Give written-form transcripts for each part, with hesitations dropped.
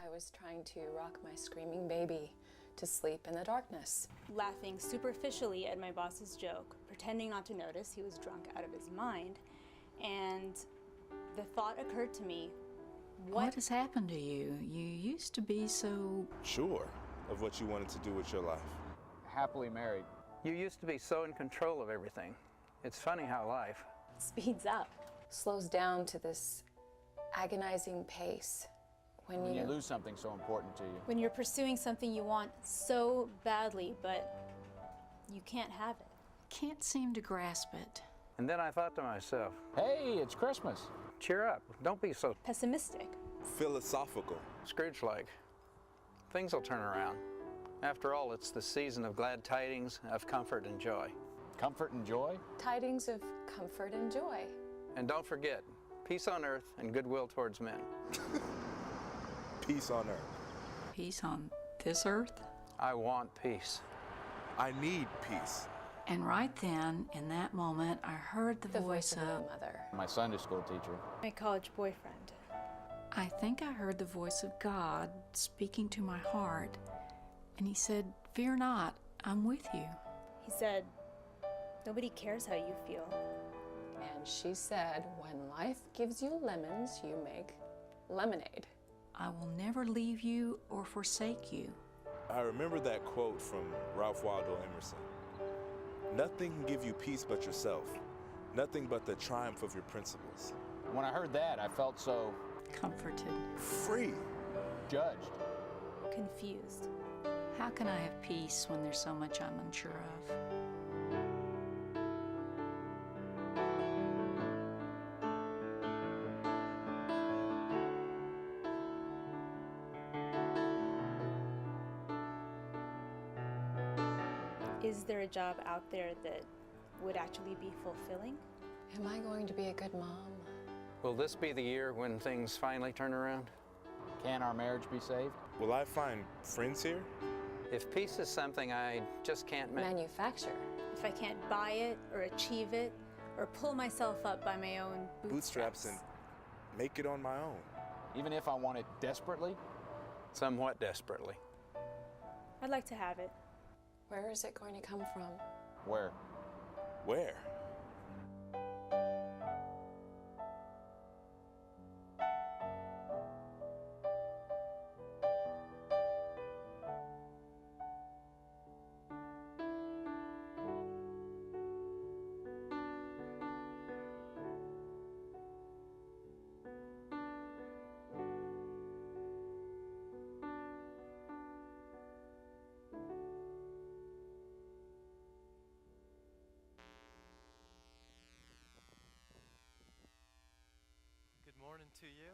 I was trying to rock my screaming baby to sleep in the darkness. Laughing superficially at my boss's joke, pretending not to notice he was drunk out of his mind, and the thought occurred to me, what has happened to you? You used to be so sure of what you wanted to do with your life. Happily married. You used to be so in control of everything. It's funny how life speeds up, slows down to this agonizing pace when you lose something so important to you. When you're pursuing something you want so badly, but you can't have it. Can't seem to grasp it. And then I thought to myself, hey, it's Christmas. Cheer up. Don't be so pessimistic. Philosophical. Scrooge-like. Things will turn around. After all, it's the season of glad tidings, of comfort and joy. Comfort and joy? Tidings of comfort and joy. And don't forget, peace on earth and goodwill towards men. Peace on earth. Peace on this earth? I want peace. I need peace. And right then, in that moment, I heard the voice of my mother. My Sunday school teacher. My college boyfriend. I think I heard the voice of God speaking to my heart, and he said, "Fear not, I'm with you." He said, "Nobody cares how you feel." And she said, "When life gives you lemons, you make lemonade." I will never leave you or forsake you. I remember that quote from Ralph Waldo Emerson. Nothing can give you peace but yourself. Nothing but the triumph of your principles. When I heard that, I felt so comforted, free, judged, confused. How can I have peace when there's so much I'm unsure of? Is there a job out there that would actually be fulfilling? Am I going to be a good mom? Will this be the year when things finally turn around? Can our marriage be saved? Will I find friends here? If peace is something I just can't manufacture. If I can't buy it or achieve it or pull myself up by my own bootstraps and make it on my own. Even if I want it desperately? Somewhat desperately. I'd like to have it. Where is it going to come from? Where? Where? Good morning to you.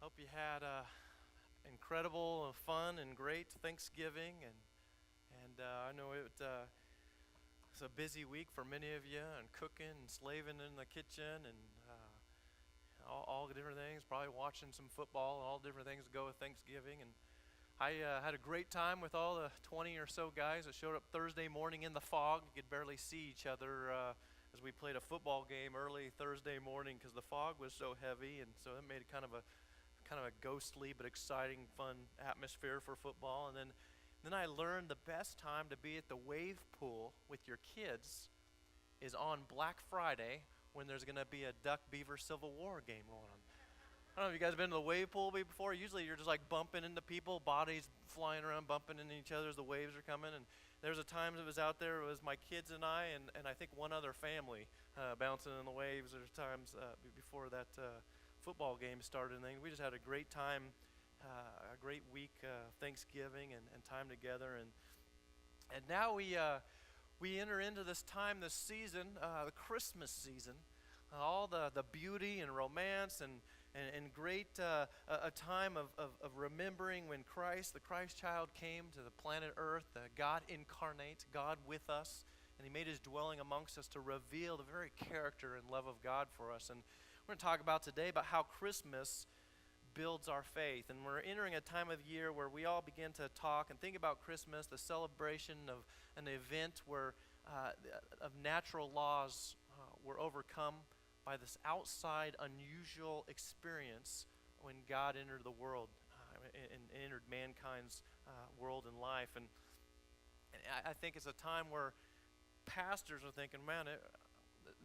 Hope you had a incredible, fun, and great Thanksgiving, and I know it's a busy week for many of you, and cooking and slaving in the kitchen, and all the different things. Probably watching some football, and all different things that go with Thanksgiving. And I had a great time with all the 20 or so guys that showed up Thursday morning in the fog. You could barely see each other. As we played a football game early Thursday morning because the fog was so heavy, and so it made kind of a ghostly but exciting, fun atmosphere for football. And then I learned the best time to be at the wave pool with your kids is on Black Friday when there's going to be a Duck Beaver Civil War game going on. I don't know if you guys have been to the wave pool before. Usually you're just like bumping into people, bodies flying around, bumping into each other as the waves are coming. And there's a time that was out there, it was my kids and I, and I think one other family bouncing in the waves. There's times before that football game started, and we just had a great time, a great week, Thanksgiving and time together. And now we enter into this time, this season, the Christmas season, all the beauty and romance and great a time of remembering when the Christ child came to the planet Earth, God incarnate, God with us, and he made his dwelling amongst us to reveal the very character and love of God for us. And we're going to talk about today about how Christmas builds our faith. And we're entering a time of year where we all begin to talk and think about Christmas, the celebration of an event where of natural laws were overcome by this outside, unusual experience when God entered the world and entered mankind's world and life. And I think it's a time where pastors are thinking, man,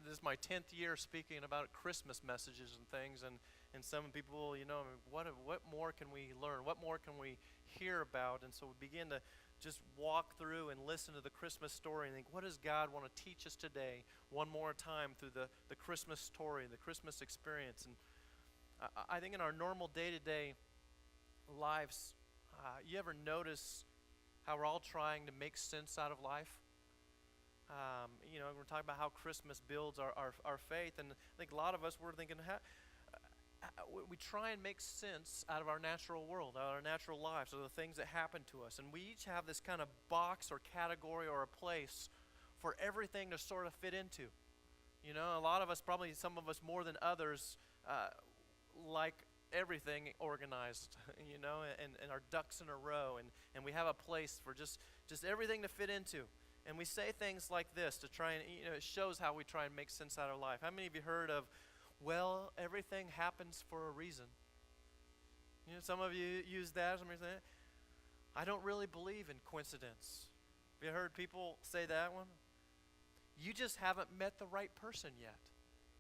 this is my 10th year speaking about Christmas messages and things, and some people, you know, what more can we learn? What more can we hear about? And so we begin to just walk through and listen to the Christmas story and think, what does God want to teach us today one more time through the Christmas story, the Christmas experience? And I think in our normal day-to-day lives, you ever notice how we're all trying to make sense out of life? You know, we're talking about how Christmas builds our faith, and I think a lot of us, we're thinking, we try and make sense out of our natural world, out of our natural lives, or the things that happen to us. And we each have this kind of box or category or a place for everything to sort of fit into. You know, a lot of us, probably some of us more than others, like everything organized, you know, and our ducks in a row, and we have a place for just everything to fit into. And we say things like this to try and, you know, it shows how we try and make sense out of life. How many of you heard of, well, everything happens for a reason? You know, some of you use that. Some of you say, I don't really believe in coincidence. Have you heard people say that one? You just haven't met the right person yet.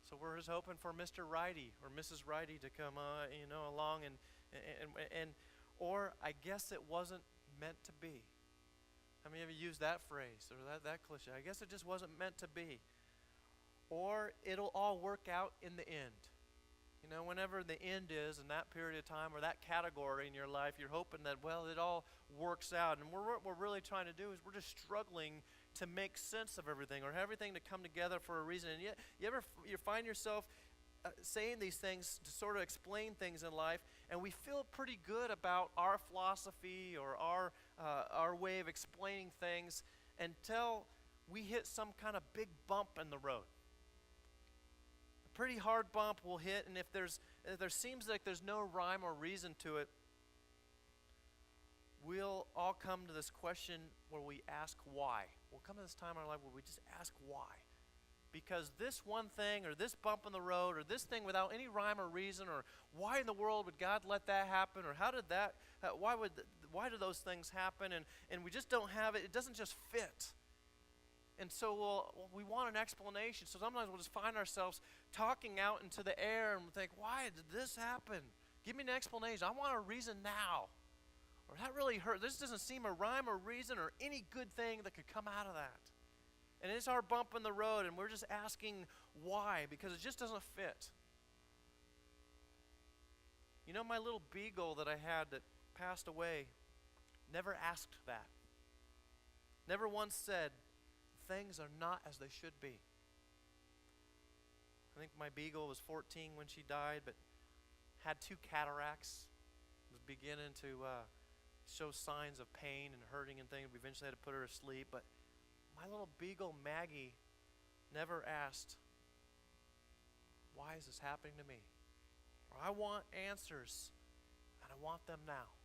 So we're just hoping for Mr. Righty or Mrs. Righty to come, you know, along and or I guess it wasn't meant to be. How many of you use that phrase or that cliche? I guess it just wasn't meant to be. Or it'll all work out in the end. You know, whenever the end is in that period of time or that category in your life, you're hoping that, well, it all works out. And what we're really trying to do is we're just struggling to make sense of everything or everything to come together for a reason. And yet, you find yourself saying these things to sort of explain things in life, and we feel pretty good about our philosophy or our way of explaining things until we hit some kind of big bump in the road. A pretty hard bump will hit, and if there seems like there's no rhyme or reason to it, we'll all come to this question where we ask why. We'll come to this time in our life where we just ask why. Because this one thing or this bump in the road or this thing without any rhyme or reason, or why in the world would God let that happen, or how did that, why do those things happen, and we just don't have it. It doesn't just fit. And so we want an explanation. So sometimes we'll just find ourselves talking out into the air and think, why did this happen? Give me an explanation. I want a reason now. Or that really hurt. This doesn't seem a rhyme or reason or any good thing that could come out of that. And it's our bump in the road, and we're just asking why, because it just doesn't fit. You know, my little beagle that I had that passed away never asked that. Never once said, things are not as they should be. I think my beagle was 14 when she died, but had 2 cataracts, was beginning to show signs of pain and hurting and things. We eventually had to put her to sleep, but my little beagle, Maggie, never asked, why is this happening to me? Or I want answers, and I want them now.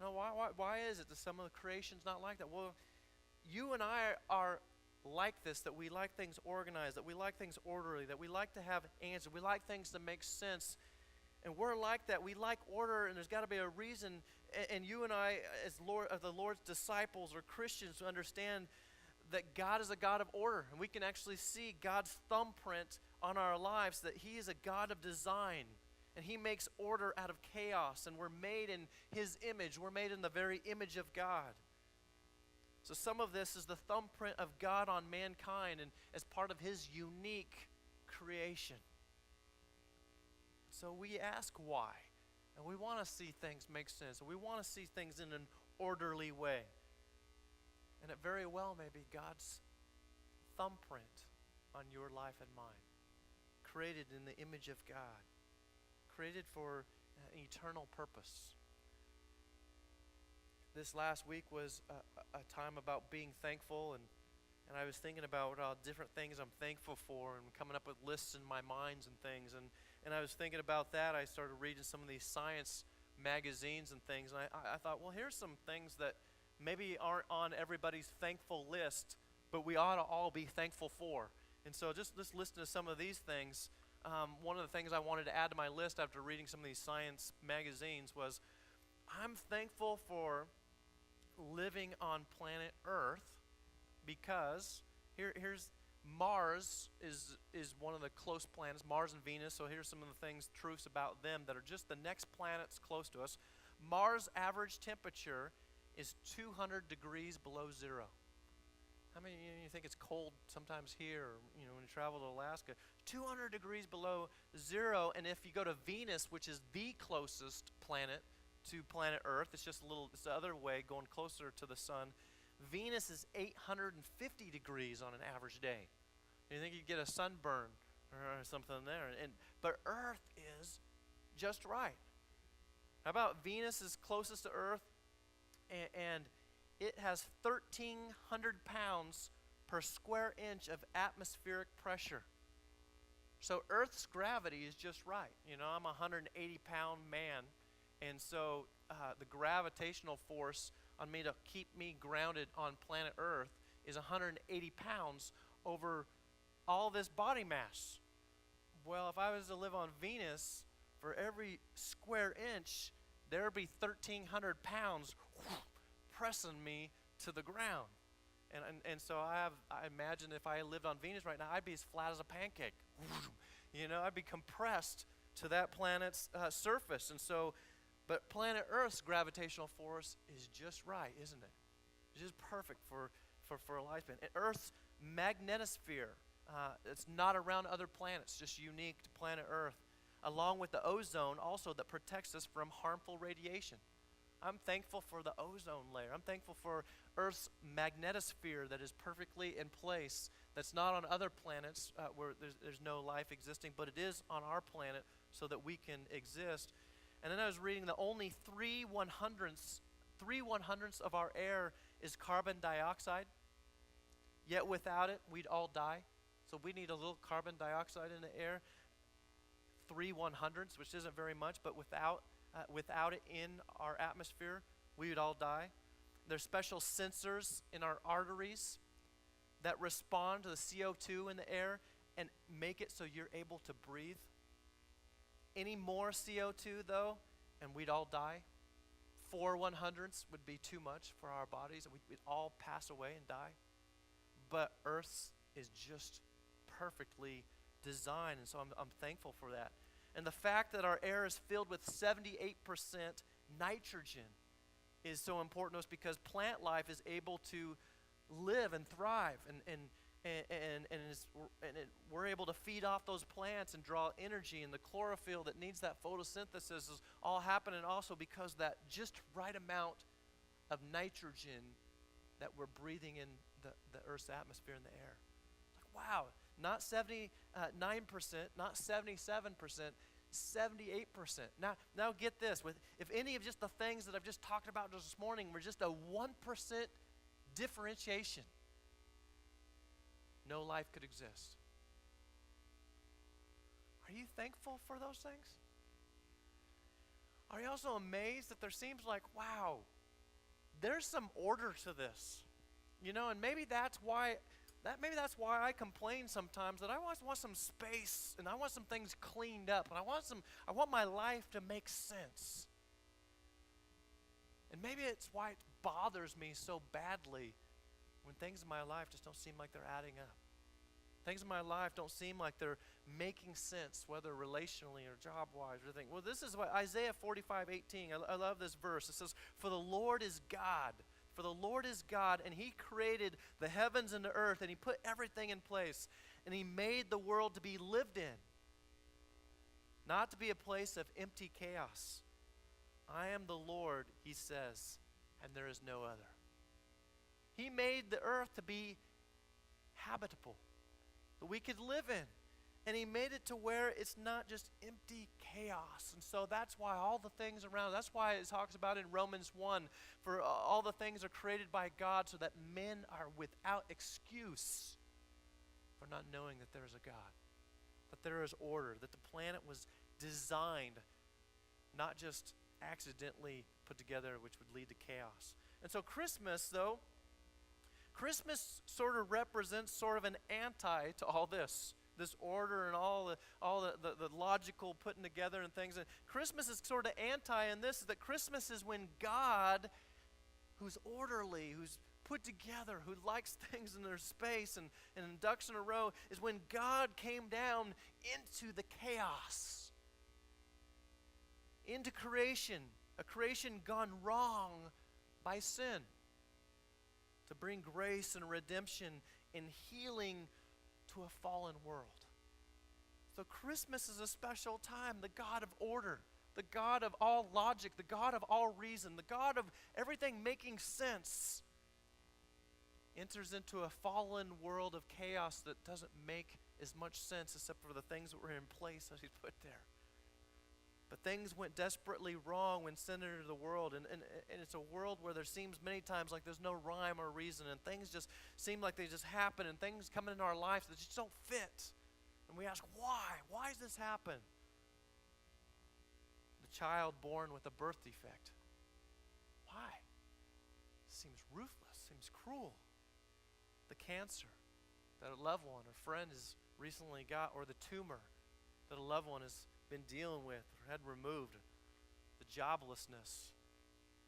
No, why is it that some of the creation's not like that? Well, you and I are like this, that we like things organized, that we like things orderly, that we like to have answers, we like things to make sense. And we're like that. We like order, and there's got to be a reason. And you and I, as the Lord's disciples or Christians, understand that God is a God of order, and we can actually see God's thumbprint on our lives, that He is a God of design, and He makes order out of chaos, and we're made in His image. We're made in the very image of God. So some of this is the thumbprint of God on mankind and as part of His unique creation. So we ask why, and we want to see things make sense, and we want to see things in an orderly way. And it very well may be God's thumbprint on your life and mine, created in the image of God, created for an eternal purpose. This last week was a time about being thankful, and I was thinking about different things I'm thankful for and coming up with lists in my minds and things. And I was thinking about that. I started reading some of these science magazines and things, and I thought, well, here's some things that maybe aren't on everybody's thankful list, but we ought to all be thankful for. And so just listen to some of these things. one of the things I wanted to add to my list after reading some of these science magazines was I'm thankful for living on planet Earth because here's Mars is one of the close planets, Mars and Venus. So here's some of the truths about them that are just the next planets close to us. Mars' average temperature is 200 degrees below zero. How many of you think it's cold sometimes here, or, when you travel to Alaska? 200 degrees below zero, and if you go to Venus, which is the closest planet to planet Earth, it's the other way, going closer to the sun. Venus is 850 degrees on an average day. You think you'd get a sunburn or something there, but Earth is just right. How about Venus is closest to Earth, and it has 1,300 pounds per square inch of atmospheric pressure. So Earth's gravity is just right. I'm a 180-pound man, and so the gravitational force on me to keep me grounded on planet Earth is 180 pounds over all this body mass. Well, if I was to live on Venus, for every square inch, there would be 1,300 pounds pressing me to the ground. And so I imagine if I lived on Venus right now, I'd be as flat as a pancake. I'd be compressed to that planet's surface. And so, but planet Earth's gravitational force is just right, isn't it? It's just perfect for a lifespan. And Earth's magnetosphere, it's not around other planets, just unique to planet Earth, along with the ozone also that protects us from harmful radiation. I'm thankful for the ozone layer. I'm thankful for Earth's magnetosphere that is perfectly in place, that's not on other planets where there's no life existing, but it is on our planet so that we can exist. And then I was reading that only 3/100ths of our air is carbon dioxide, yet without it, we'd all die. So we need a little carbon dioxide in the air, 3/100ths, which isn't very much, but without it in our atmosphere, we would all die. There's special sensors in our arteries that respond to the CO2 in the air and make it so you're able to breathe. Any more CO2 though, and we'd all die. 4/100ths would be too much for our bodies, and we'd all pass away and die. But Earth's is just perfectly designed, and so I'm thankful for that. And the fact that our air is filled with 78% nitrogen is so important to us because plant life is able to live and thrive, and we're able to feed off those plants and draw energy, and the chlorophyll that needs that photosynthesis is all happening also because that just right amount of nitrogen that we're breathing in the Earth's atmosphere in the air. Like, wow, not 79%, not 77%, 78%. Now get this, if any of just the things that I've just talked about this morning were just a 1% differentiation, no life could exist. Are you thankful for those things? Are you also amazed that there seems like, wow, there's some order to this? And maybe that's why I complain sometimes, that I want some space, and I want some things cleaned up, and I want my life to make sense. And maybe it's why it bothers me so badly when things in my life just don't seem like they're adding up. Things in my life don't seem like they're making sense, whether relationally or job-wise or anything. Well, this is what Isaiah 45:18, I love this verse. It says, "For the Lord is God. For the Lord is God, and He created the heavens and the earth, and He put everything in place, and He made the world to be lived in, not to be a place of empty chaos. I am the Lord," He says, "and there is no other." He made the earth to be habitable, that we could live in. And He made it to where it's not just empty chaos. And so that's why all the things around, that's why it talks about in Romans 1, for all the things are created by God so that men are without excuse for not knowing that there is a God, that there is order, that the planet was designed, not just accidentally put together, which would lead to chaos. And so Christmas sort of represents sort of an anti to all this this order and all the logical putting together and things. And Christmas is sort of anti in this, is that Christmas is when God, who's orderly, who's put together, who likes things in their space and ducks in a row, is when God came down into the chaos, into creation, a creation gone wrong by sin, to bring grace and redemption and healing to a fallen world. So Christmas is a special time. The God of order, the God of all logic, the God of all reason, the God of everything making sense, enters into a fallen world of chaos that doesn't make as much sense except for the things that were in place as He's put there. But things went desperately wrong when sin entered the world, and it's a world where there seems many times like there's no rhyme or reason, and things just seem like they just happen, and things come into our lives that just don't fit. And we ask, why? Why does this happen? The child born with a birth defect. Why? Seems ruthless, seems cruel. The cancer that a loved one or friend has recently got, or the tumor that a loved one has been dealing with or had removed, the joblessness,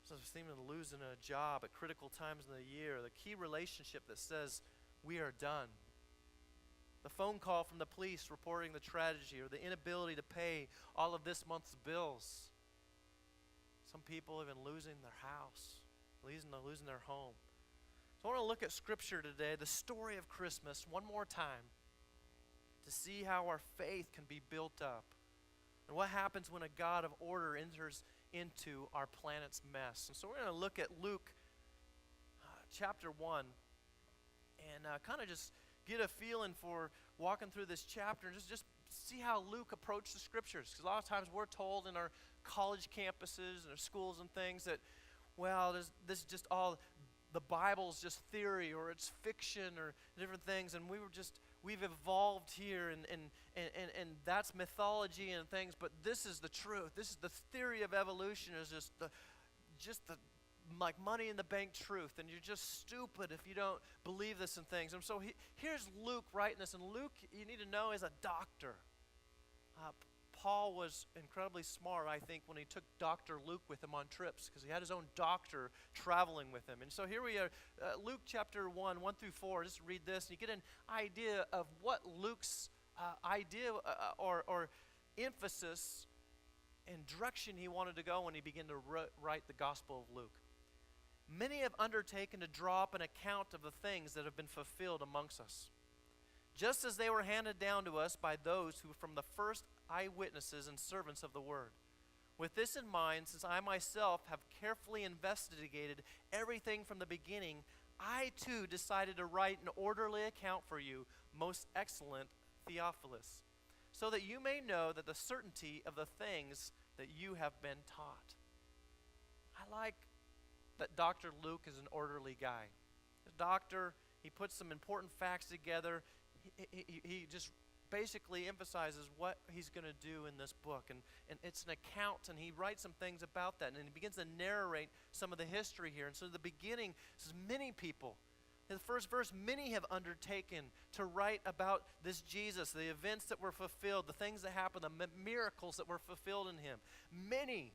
so seeming to losing a job at critical times in the year, the key relationship that says we are done, the phone call from the police reporting the tragedy or the inability to pay all of this month's bills. Some people have been losing their house, losing their home. So I want to look at Scripture today, the story of Christmas, one more time, to see how our faith can be built up. And what happens when a God of order enters into our planet's mess. And so we're going to look at Luke chapter 1 and kind of just get a feeling for walking through this chapter and just see how Luke approached the Scriptures. Because a lot of times we're told in our college campuses and our schools and things that, well, this is just all, the Bible's just theory or it's fiction or different things, and we've evolved here and that's mythology and things, but this is the truth. This is the theory of evolution, is just the like money in the bank truth, and you're just stupid if you don't believe this and things. And so here's Luke writing this, and Luke, you need to know, is a doctor. Paul was incredibly smart, I think, when he took Dr. Luke with him on trips, because he had his own doctor traveling with him. And so here we are, Luke chapter 1 through 4. Just read this, and you get an idea of what Luke's idea or emphasis and direction he wanted to go when he began to write the Gospel of Luke. Many have undertaken to draw up an account of the things that have been fulfilled amongst us, just as they were handed down to us by those who from the first eyewitnesses and servants of the word. With this in mind, since I myself have carefully investigated everything from the beginning, I too decided to write an orderly account for you, most excellent Theophilus, so that you may know that the certainty of the things that you have been taught. I like that Dr. Luke is an orderly guy. The doctor, he puts some important facts together. He just basically emphasizes what he's going to do in this book, and it's an account, and he writes some things about that, and he begins to narrate some of the history here. And so the beginning says many people, in the first verse, many have undertaken to write about this Jesus, the events that were fulfilled, the things that happened, the miracles that were fulfilled in him. Many.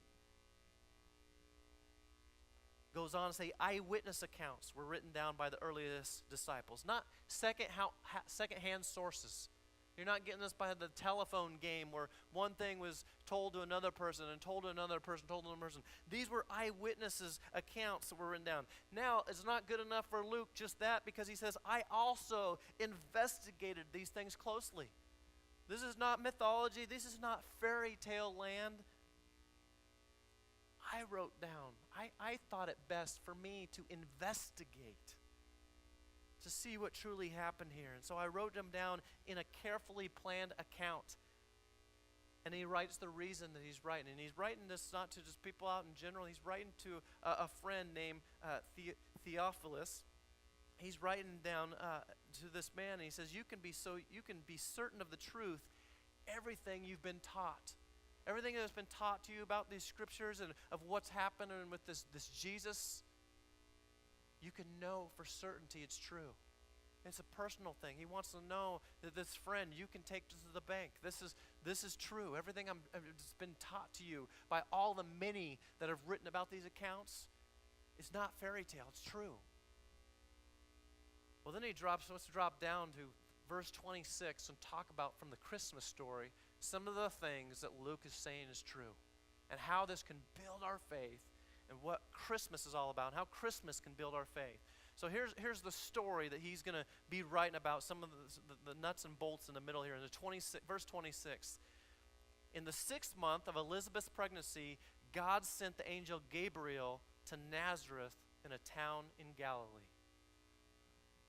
Goes on to say eyewitness accounts were written down by the earliest disciples, not second-hand sources. You're not getting this by the telephone game where one thing was told to another person and told to another person, told to another person. These were eyewitnesses accounts that were written down. Now, it's not good enough for Luke just that, because he says, I also investigated these things closely. This is not mythology. This is not fairy tale land. I wrote down, I thought it best for me to investigate, to see what truly happened here. And so I wrote them down in a carefully planned account. And he writes the reason that he's writing. And he's writing this not to just people out in general. He's writing to a friend named Theophilus. He's writing down to this man, and he says, you can be certain of the truth, everything you've been taught. Everything that's been taught to you about these scriptures and of what's happening with this Jesus, you can know for certainty it's true. It's a personal thing. He wants to know that this friend you can take to the bank. This is true. Everything it's been taught to you by all the many that have written about these accounts is not fairy tale. It's true. Well, then let's drop down to verse 26 and talk about from the Christmas story some of the things that Luke is saying is true and how this can build our faith and what Christmas is all about and how Christmas can build our faith. So here's the story that he's going to be writing about, some of the nuts and bolts in the middle here. In verse 26, in the 6th month of Elizabeth's pregnancy, God sent the angel Gabriel to Nazareth in a town in Galilee.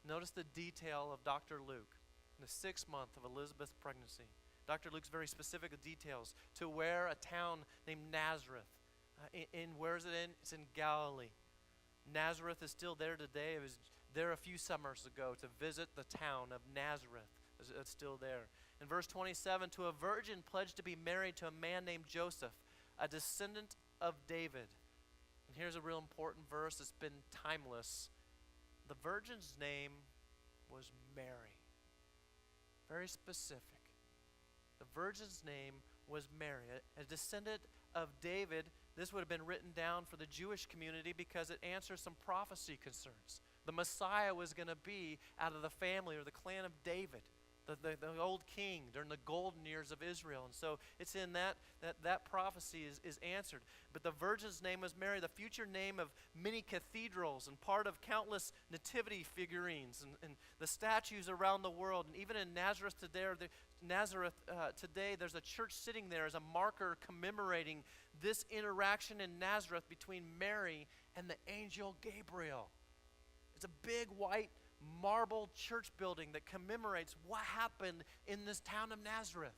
Notice the detail of Dr. Luke. In the 6th month of Elizabeth's pregnancy, Dr. Luke's very specific with details to where a town named Nazareth. Where is it in? It's in Galilee. Nazareth is still there today. It was there a few summers ago to visit the town of Nazareth. It's still there. In verse 27, to a virgin pledged to be married to a man named Joseph, a descendant of David. And here's a real important verse. It's been timeless. The virgin's name was Mary. Very specific. The virgin's name was Mary, a descendant of David. This would have been written down for the Jewish community because it answers some prophecy concerns. The Messiah was going to be out of the family or the clan of David, the old king during the golden years of Israel. And so it's in that prophecy is answered. But the virgin's name was Mary, the future name of many cathedrals and part of countless nativity figurines and the statues around the world. And even in Nazareth today, there's a church sitting there as a marker commemorating this interaction in Nazareth between Mary and the angel Gabriel. It's a big white marble church building that commemorates what happened in this town of Nazareth.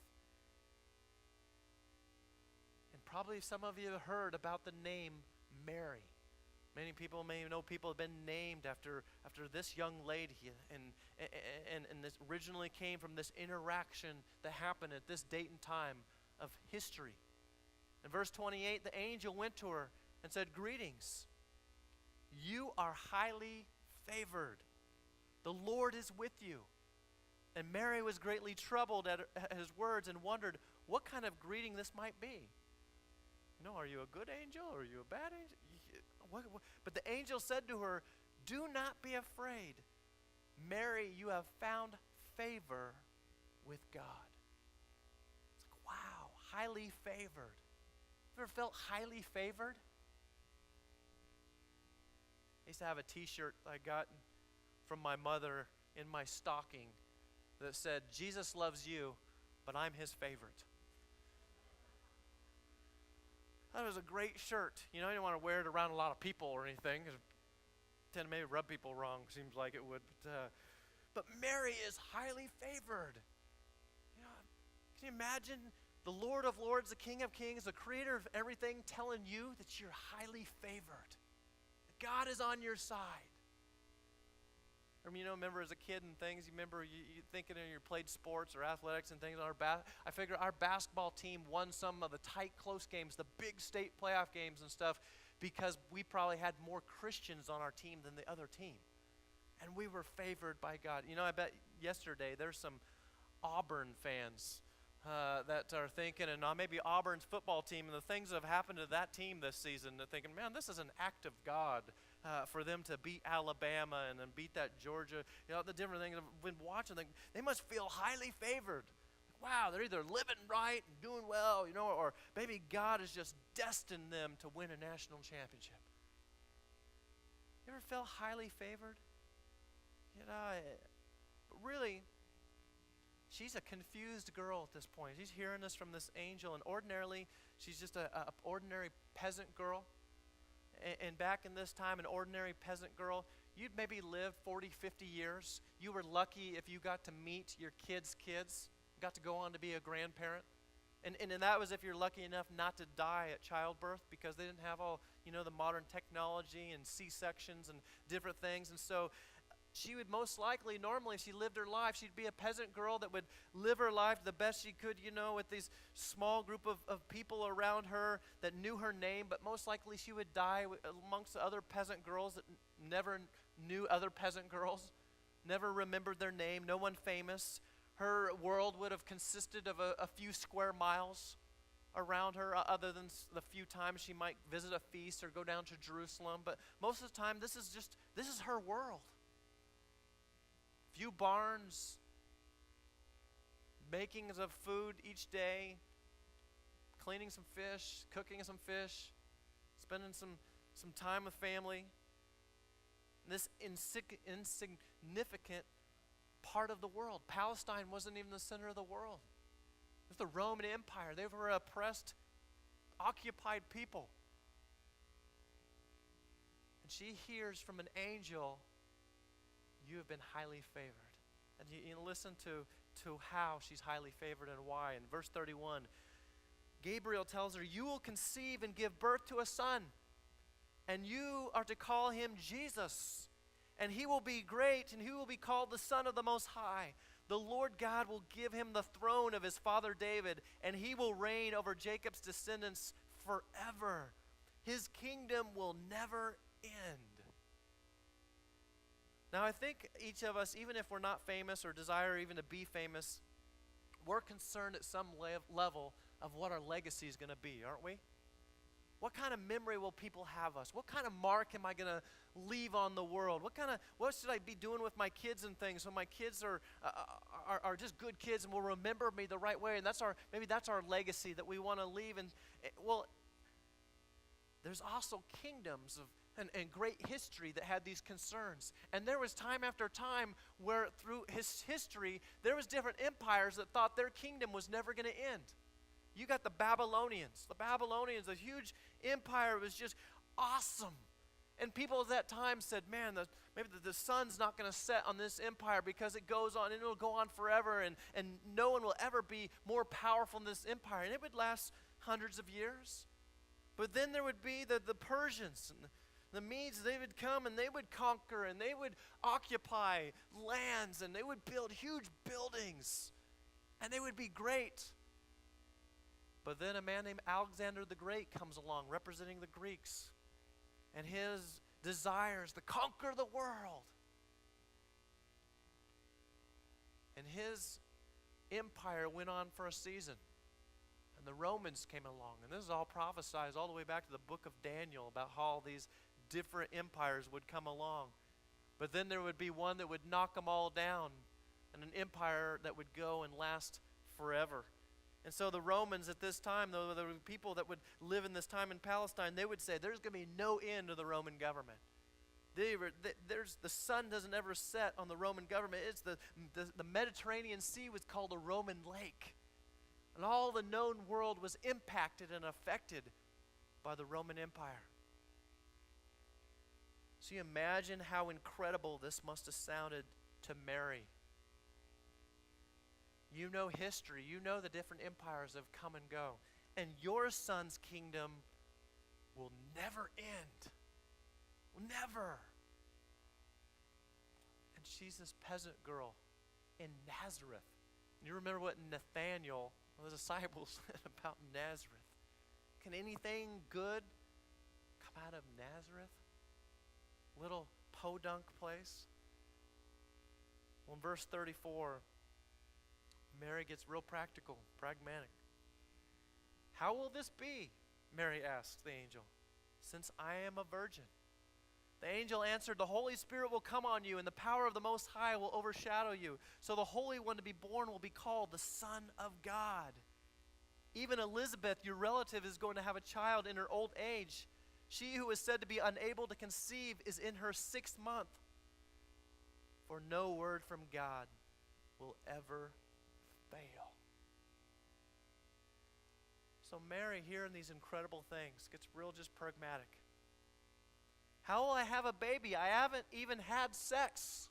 And probably some of you have heard about the name Mary. Many people may know people have been named after this young lady, and this originally came from this interaction that happened at this date and time of history. In verse 28, the angel went to her and said, "Greetings, you are highly favored. The Lord is with you." And Mary was greatly troubled at his words and wondered what kind of greeting this might be. Are you a good angel or are you a bad angel? But the angel said to her, "Do not be afraid. Mary, you have found favor with God." It's like, wow, highly favored. Ever felt highly favored? I used to have a t-shirt I got from my mother in my stocking that said, "Jesus loves you, but I'm his favorite." That was a great shirt. I didn't want to wear it around a lot of people or anything. It tend to maybe rub people wrong, seems like it would. But Mary is highly favored. Can you imagine the Lord of Lords, the King of Kings, the creator of everything telling you that you're highly favored? That God is on your side. Remember as a kid and things, you remember you thinking you played sports or athletics and things. I figure our basketball team won some of the tight, close games, the big state playoff games and stuff, because we probably had more Christians on our team than the other team. And we were favored by God. I bet yesterday there's some Auburn fans that are thinking, and maybe Auburn's football team and the things that have happened to that team this season, they're thinking, man, this is an act of God for them to beat Alabama and then beat that Georgia. The different things I've been watching, they must feel highly favored. Wow, they're either living right and doing well, or maybe God has just destined them to win a national championship. You ever felt highly favored? But really, she's a confused girl at this point. She's hearing this from this angel, and ordinarily, she's just a ordinary peasant girl. And back in this time, an ordinary peasant girl, you'd maybe live 40, 50 years. You were lucky if you got to meet your kids' kids, got to go on to be a grandparent. And that was if you're lucky enough not to die at childbirth, because they didn't have all, the modern technology and C-sections and different things. And so she would most likely, normally, if she lived her life, she'd be a peasant girl that would live her life the best she could, with these small group of people around her that knew her name, but most likely she would die amongst the other peasant girls that never knew other peasant girls. never remembered their name, no one famous. Her world would have consisted of a few square miles around her, other than the few times she might visit a feast or go down to Jerusalem. But most of the time, this is her world. Few barns, makings of food each day, cleaning some fish, cooking some fish, spending some time with family. This insignificant part of the world. Palestine wasn't even the center of the world. It was the Roman Empire. They were oppressed, occupied people. And she hears from an angel, you have been highly favored. And you listen to how she's highly favored and why. In verse 31, Gabriel tells her, you will conceive and give birth to a son, and you are to call him Jesus. And he will be great, and he will be called the Son of the Most High. The Lord God will give him the throne of his father David, and he will reign over Jacob's descendants forever. His kingdom will never end. Now, I think each of us, even if we're not famous or desire even to be famous, we're concerned at some level of what our legacy is going to be, aren't we? What kind of memory will people have us? What kind of mark am I going to leave on the world? What should I be doing with my kids and things so my kids are just good kids and will remember me the right way? And maybe that's our legacy that we want to leave. And well, there's also kingdoms and great history that had these concerns. And there was time after time where through his history, there was different empires that thought their kingdom was never going to end. You got the Babylonians. The Babylonians, a huge empire, was just awesome. And people at that time said, man, maybe the sun's not going to set on this empire because it goes on and it'll go on forever, and no one will ever be more powerful than this empire. And it would last hundreds of years. But then there would be the Persians and the Medes. They would come and they would conquer and they would occupy lands and they would build huge buildings and they would be great. But then a man named Alexander the Great comes along representing the Greeks, and his desires to conquer the world. And his empire went on for a season. And the Romans came along. And this is all prophesied all the way back to the book of Daniel about how all these different empires would come along. But then there would be one that would knock them all down, and an empire that would go and last forever. And so the Romans at this time, though, the people that would live in this time in Palestine, they would say there's going to be no end to the Roman government. The sun doesn't ever set on the Roman government. It's the Mediterranean Sea was called the Roman lake. And all the known world was impacted and affected by the Roman Empire. So you imagine how incredible this must have sounded to Mary. You know history. You know the different empires that have come and go. And your son's kingdom will never end. Will never. And she's this peasant girl in Nazareth. And you remember what Nathanael, the disciples, said about Nazareth. Can anything good come out of Nazareth? Little podunk place? Well, in verse 34, Mary gets real practical, pragmatic. How will this be? Mary asked the angel, since I am a virgin. The angel answered, the Holy Spirit will come on you, and the power of the Most High will overshadow you. So the Holy One to be born will be called the Son of God. Even Elizabeth, your relative, is going to have a child in her old age. She who is said to be unable to conceive is in her 6th month. For no word from God will ever fail. So Mary, hearing these incredible things, gets real just pragmatic. How will I have a baby? I haven't even had sex.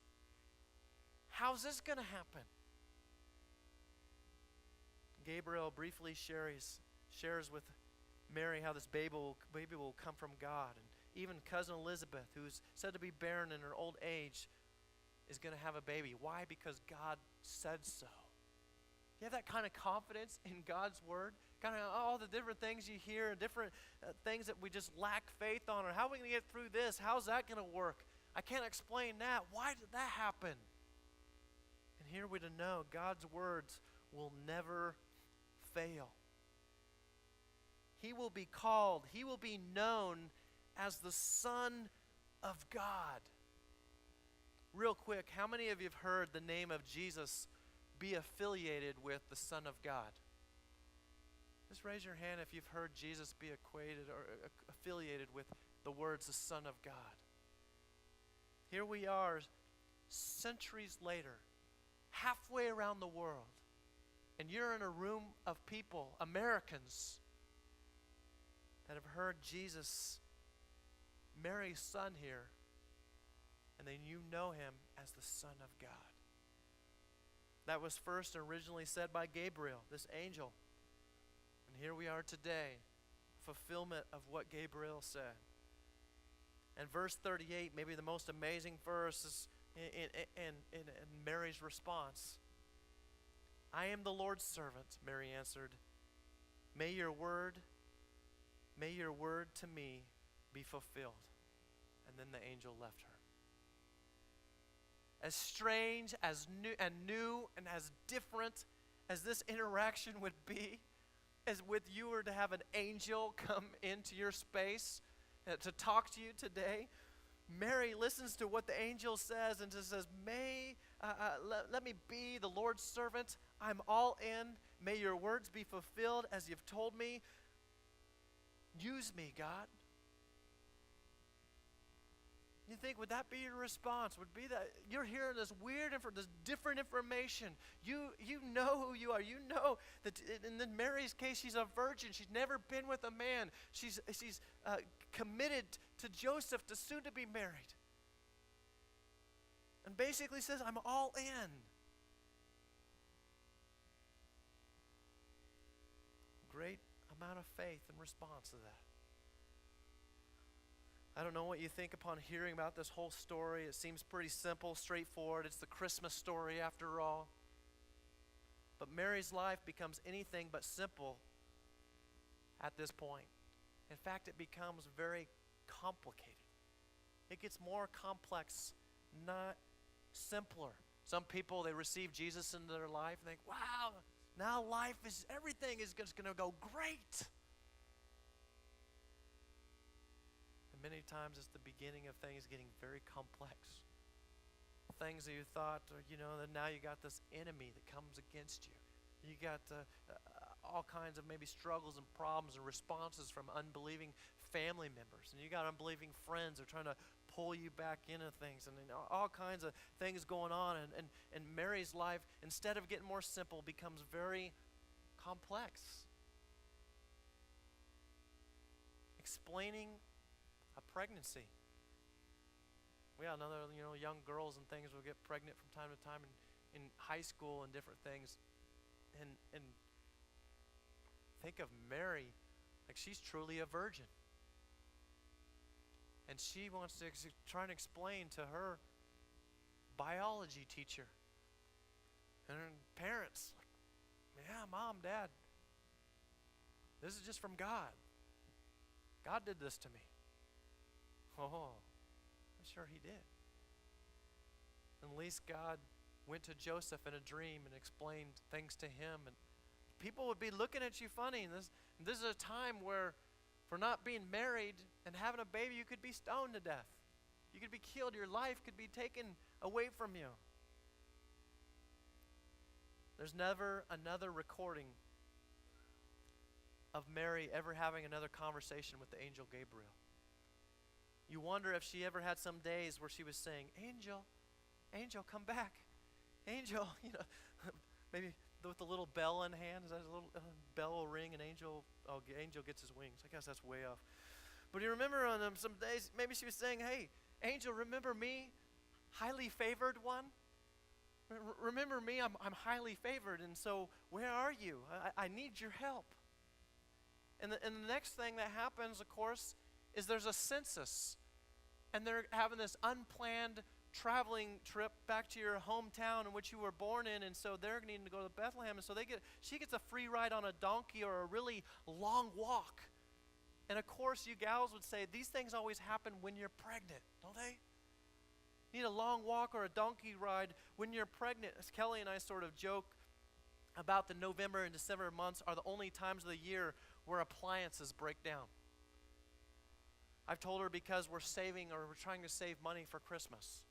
How's this going to happen? Gabriel briefly shares with Mary how this baby will come from God. And even cousin Elizabeth, who's said to be barren in her old age, is going to have a baby. Why? Because God said so. You have that kind of confidence in God's word? Kind of all the different things you hear, different things that we just lack faith on, or how are we going to get through this? How's that going to work? I can't explain that. Why did that happen? here we're to know God's words will never fail. He will be called, he will be known as the Son of God. Real quick, how many of you have heard the name of Jesus be affiliated with the Son of God? Just raise your hand if you've heard Jesus be equated or affiliated with the words the Son of God. Here we are, centuries later, halfway around the world, and you're in a room of people, Americans, that have heard Jesus, Mary's son here, and then you know him as the Son of God. That was first originally said by Gabriel, this angel. And here we are today, fulfillment of what Gabriel said. And verse 38, maybe the most amazing verse, is in Mary's response. I am the Lord's servant, Mary answered. May your word to me be fulfilled. And then the angel left her. As strange, as new, and as different as this interaction would be, as with you were to have an angel come into your space to talk to you today, Mary listens to what the angel says and just says, let me be the Lord's servant. I'm all in. May your words be fulfilled as you've told me. Use me, God. You think, would that be your response? Would be that you're hearing this this different information. You know who you are. You know that in Mary's case, she's a virgin. She's never been with a man. She's committed to Joseph, to soon to be married. And basically says, I'm all in. Great amount of faith in response to that. I don't know what you think upon hearing about this whole story. It seems pretty simple, straightforward. It's the Christmas story after all. But Mary's life becomes anything but simple at this point. In fact, it becomes very complicated. It gets more complex, not simpler. Some people, they receive Jesus into their life and think, wow, now everything is just going to go great. Many times it's the beginning of things getting very complex. Things that you thought, that now you got this enemy that comes against you. You got all kinds of maybe struggles and problems and responses from unbelieving family members. And you got unbelieving friends that are trying to pull you back into things. And all kinds of things going on. And Mary's life, instead of getting more simple, becomes very complex. Explaining a pregnancy. We got another, young girls and things will get pregnant from time to time in high school and different things. And think of Mary, like she's truly a virgin. And she wants to try and explain to her biology teacher and her parents, yeah, Mom, Dad, this is just from God. God did this to me. Oh, I'm sure he did. At least God went to Joseph in a dream and explained things to him. And people would be looking at you funny. And this is a time where for not being married and having a baby, you could be stoned to death. You could be killed. Your life could be taken away from you. There's never another recording of Mary ever having another conversation with the angel Gabriel. You wonder if she ever had some days where she was saying, Angel, come back. Angel, maybe with the little bell in hand. Is that a little bell will ring and angel gets his wings. I guess that's way off. But you remember on some days, maybe she was saying, hey, angel, remember me, highly favored one? Remember me, I'm highly favored, and so where are you? I need your help. And the next thing that happens, of course, is there's a census. And they're having this unplanned traveling trip back to your hometown in which you were born in, and so they're needing to go to Bethlehem, and so she gets a free ride on a donkey or a really long walk. And of course, you gals would say, these things always happen when you're pregnant, don't they? You need a long walk or a donkey ride when you're pregnant. As Kelly and I sort of joke about the November and December months are the only times of the year where appliances break down. I've told her because we're saving or we're trying to save money for Christmas.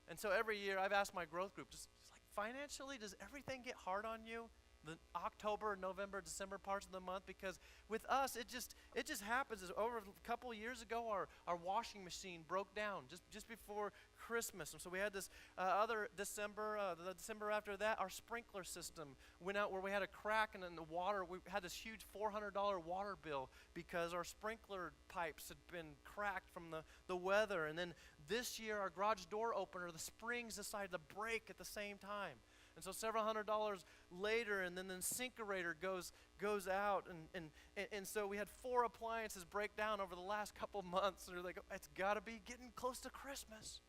And so every year I've asked my growth group, just like financially, does everything get hard on you? The October, November, December parts of the month, because with us it just happens. Over a couple of years ago, our washing machine broke down just before Christmas, and so we had this other December, the December after that, our sprinkler system went out where we had a crack, and then the water, we had this huge $400 water bill because our sprinkler pipes had been cracked from the weather. And then this year, our garage door opener, the springs decided to break at the same time. And so several $100s later, and then the InSinkErator goes out, and so we had 4 appliances break down over the last couple months. And we're like, it's got to be getting close to Christmas.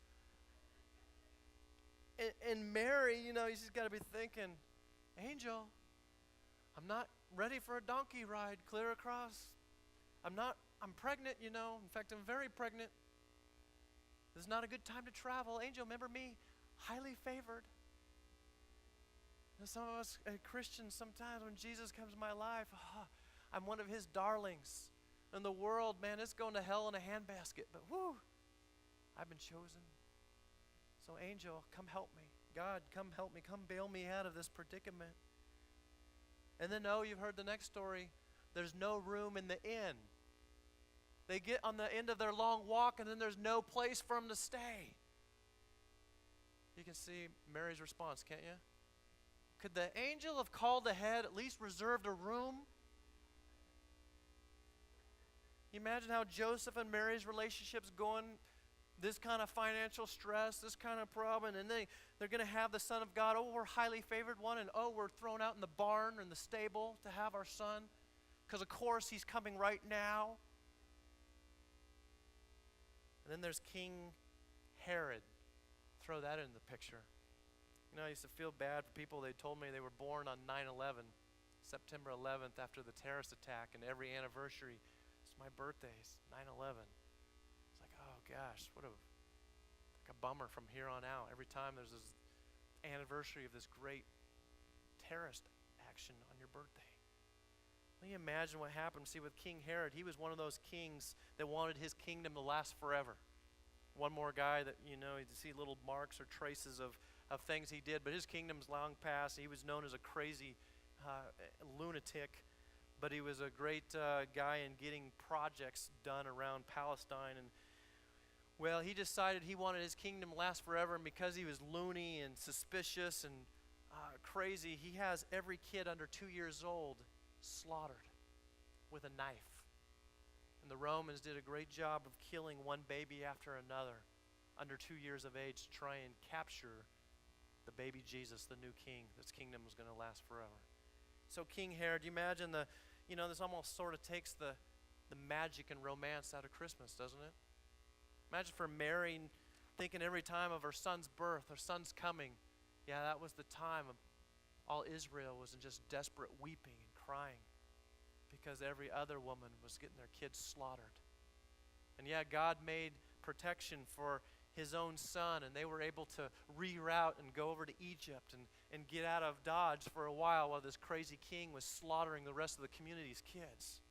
And Mary, she's got to be thinking, Angel, I'm not ready for a donkey ride clear across. I'm pregnant, In fact, I'm very pregnant. This is not a good time to travel. Angel, remember me? Highly favored. Some of us Christians, sometimes when Jesus comes in my life, I'm one of his darlings. And the world, man, it's going to hell in a handbasket. But whoo, I've been chosen. So angel, come help me. God, come help me. Come bail me out of this predicament. And then, you've heard the next story. There's no room in the inn. They get on the end of their long walk, and then there's no place for them to stay. You can see Mary's response, can't you? Could the angel have called ahead, at least reserved a room? You imagine how Joseph and Mary's relationship's going, this kind of financial stress, this kind of problem, and they're going to have the Son of God. Oh, we're highly favored one, and we're thrown out in the barn or in the stable to have our son, because of course he's coming right now. And then there's King Herod. Throw that into the picture. I used to feel bad for people. They told me they were born on 9/11, September 11th, after the terrorist attack, and every anniversary, it's my birthdays, 9/11. It's like, oh gosh, what a bummer from here on out. Every time there's this anniversary of this great terrorist action on your birthday. Let me imagine what happened. See, with King Herod, he was one of those kings that wanted his kingdom to last forever. One more guy that, you see little marks or traces of things he did, but his kingdom's long past. He was known as a crazy lunatic, but he was a great guy in getting projects done around Palestine. And well, he decided he wanted his kingdom to last forever, and because he was loony and suspicious and crazy, he has every kid under 2 years old slaughtered with a knife. And the Romans did a great job of killing one baby after another under 2 years of age to try and capture the baby Jesus, the new king. This kingdom was going to last forever. So King Herod, you imagine this almost sort of takes the magic and romance out of Christmas, doesn't it? Imagine for Mary thinking every time of her son's birth, her son's coming. Yeah, that was the time of all Israel was in just desperate weeping and crying because every other woman was getting their kids slaughtered. And yeah, God made protection for his own son, and they were able to reroute and go over to Egypt and get out of Dodge for a while this crazy king was slaughtering the rest of the community's kids.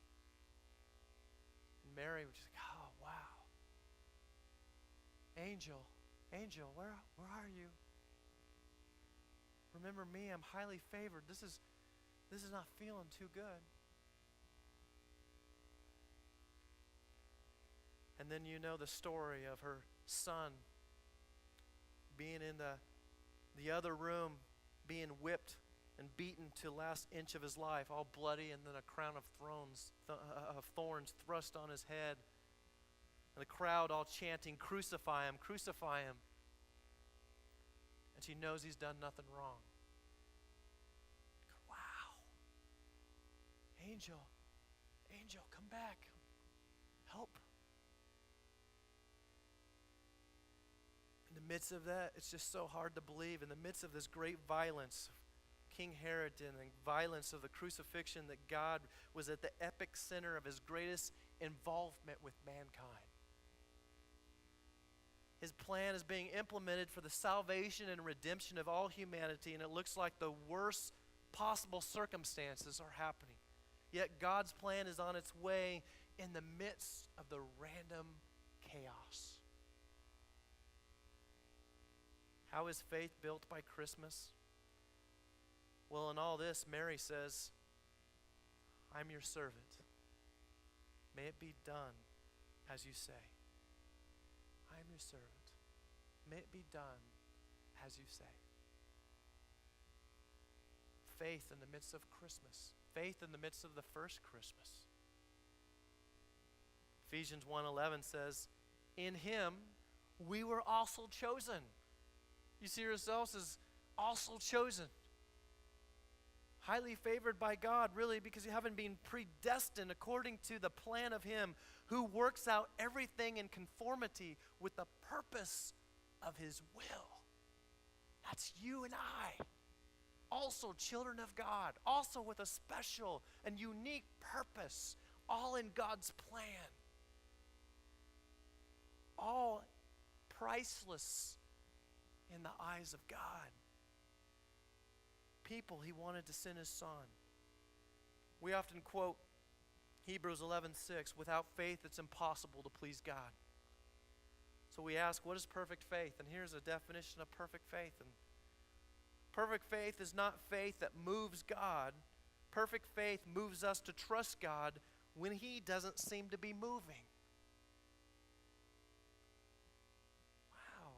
And Mary was just like, oh, wow. Angel, where are you? Remember me, I'm highly favored. This is not feeling too good. And then you know the story of her son being in the other room, being whipped and beaten to the last inch of his life, all bloody, and then a crown of thorns thrust on his head. And the crowd all chanting, crucify him, crucify him. And she knows he's done nothing wrong. Wow. Angel, come back. Help. In the midst of that, it's just so hard to believe. In the midst of this great violence, King Herod and the violence of the crucifixion, that God was at the epic center of his greatest involvement with mankind. His plan is being implemented for the salvation and redemption of all humanity, and it looks like the worst possible circumstances are happening. Yet God's plan is on its way in the midst of the random chaos. How is faith built by Christmas? Well, in all this, Mary says, I'm your servant. May it be done as you say. I am your servant. May it be done as you say. Faith in the midst of Christmas. Faith in the midst of the first Christmas. Ephesians 1:11 says, in him we were also chosen. You see yourselves as also chosen. Highly favored by God, really, because you haven't been predestined according to the plan of him who works out everything in conformity with the purpose of his will. That's you and I. Also children of God, also with a special and unique purpose, all in God's plan. All priceless in the eyes of God. People he wanted to send his son. We often quote Hebrews 11:6, without faith it's impossible to please God. So we ask, what is perfect faith? And here's a definition of perfect faith. And perfect faith is not faith that moves God. Perfect faith moves us to trust God when he doesn't seem to be moving. Wow.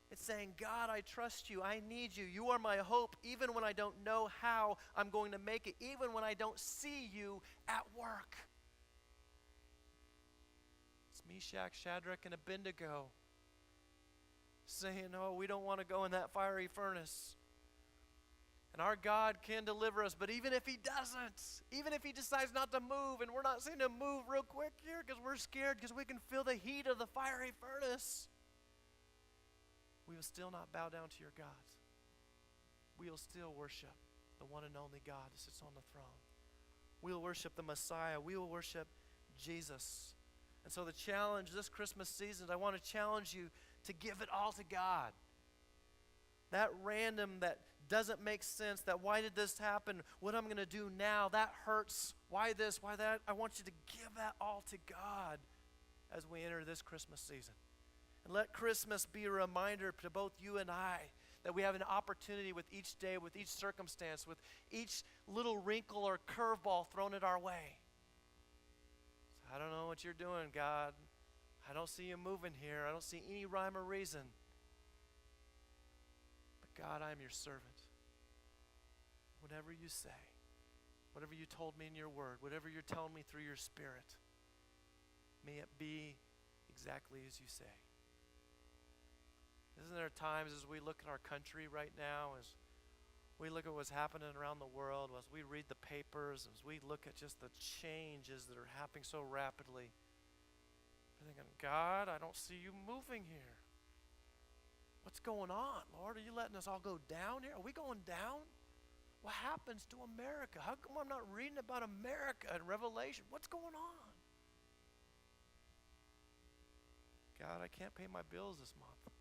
It's saying, God, I trust you. I need you. You are my hope, even when I don't know how I'm going to make it, even when I don't see you at work. It's Meshach, Shadrach, and Abednego saying, oh, we don't want to go in that fiery furnace. And our God can deliver us, but even if he doesn't, even if he decides not to move, and we're not seeing him move real quick here because we're scared because we can feel the heat of the fiery furnace, we will still not bow down to your gods. We will still worship the one and only God who sits on the throne. We will worship the Messiah. We will worship Jesus. And so the challenge this Christmas season, I want to challenge you to give it all to God. That random, that doesn't make sense, that why did this happen, what I'm going to do now, that hurts, why this, why that, I want you to give that all to God as we enter this Christmas season. And let Christmas be a reminder to both you and I that we have an opportunity with each day, with each circumstance, with each little wrinkle or curveball thrown at our way. So I don't know what you're doing, God. I don't see you moving here. I don't see any rhyme or reason. But God, I am your servant. Whatever you say, whatever you told me in your word, whatever you're telling me through your Spirit, may it be exactly as you say. Isn't there times as we look at our country right now, as we look at what's happening around the world, as we read the papers, as we look at just the changes that are happening so rapidly, we're thinking, God, I don't see you moving here. What's going on, Lord? Are you letting us all go down here? Are we going down? What happens to America? How come I'm not reading about America in Revelation? What's going on? God, I can't pay my bills this month.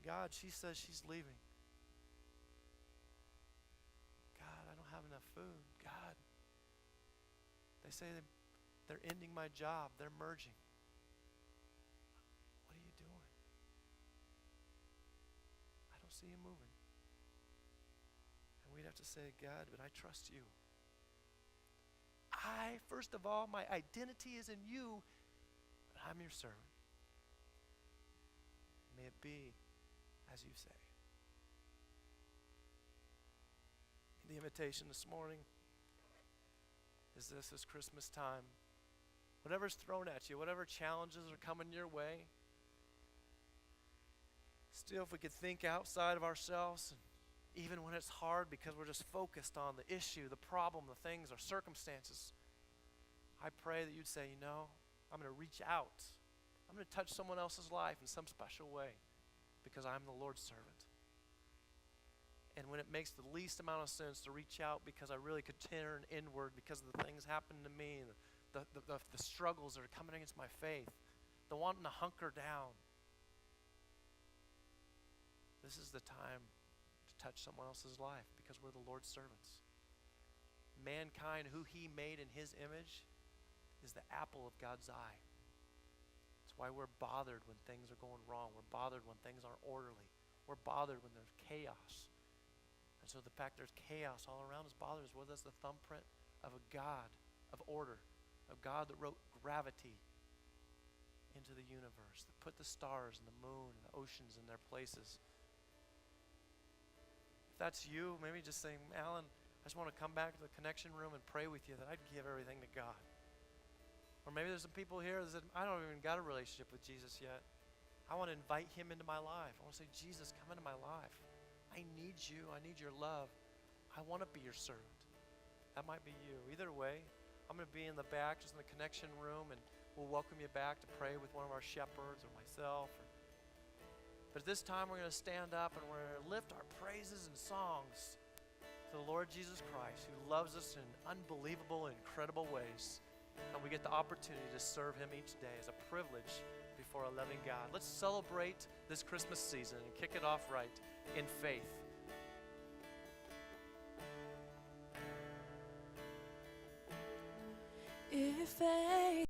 God, she says she's leaving. God, I don't have enough food. God, they say they're ending my job. They're merging. What are you doing? I don't see you moving. And we'd have to say, God, but I trust you. First of all, my identity is in you, but I'm your servant. May it be as you say. The invitation this morning is this Christmas time. Whatever's thrown at you, whatever challenges are coming your way, still if we could think outside of ourselves, and even when it's hard because we're just focused on the issue, the problem, the things, our circumstances, I pray that you'd say, you know, I'm going to reach out. I'm going to touch someone else's life in some special way because I'm the Lord's servant. And when it makes the least amount of sense to reach out because I really could turn inward because of the things happening to me and the struggles that are coming against my faith, the wanting to hunker down. This is the time to touch someone else's life because we're the Lord's servants. Mankind, who he made in his image, is the apple of God's eye. That's why we're bothered when things are going wrong. We're bothered when things aren't orderly. We're bothered when there's chaos. And so the fact there's chaos all around us bothers us. Well, that's the thumbprint of a God of order, of God that wrote gravity into the universe, that put the stars and the moon and the oceans in their places. If that's you, maybe just saying, Alan, I just want to come back to the connection room and pray with you that I'd give everything to God. Or maybe there's some people here that said, I don't even got a relationship with Jesus yet. I want to invite him into my life. I want to say, Jesus, come into my life. I need you. I need your love. I want to be your servant. That might be you. Either way, I'm going to be in the back, just in the connection room, and we'll welcome you back to pray with one of our shepherds or myself. But at this time, we're going to stand up and we're going to lift our praises and songs to the Lord Jesus Christ, who loves us in unbelievable and incredible ways. And we get the opportunity to serve him each day as a privilege before a loving God. Let's celebrate this Christmas season and kick it off right in faith. If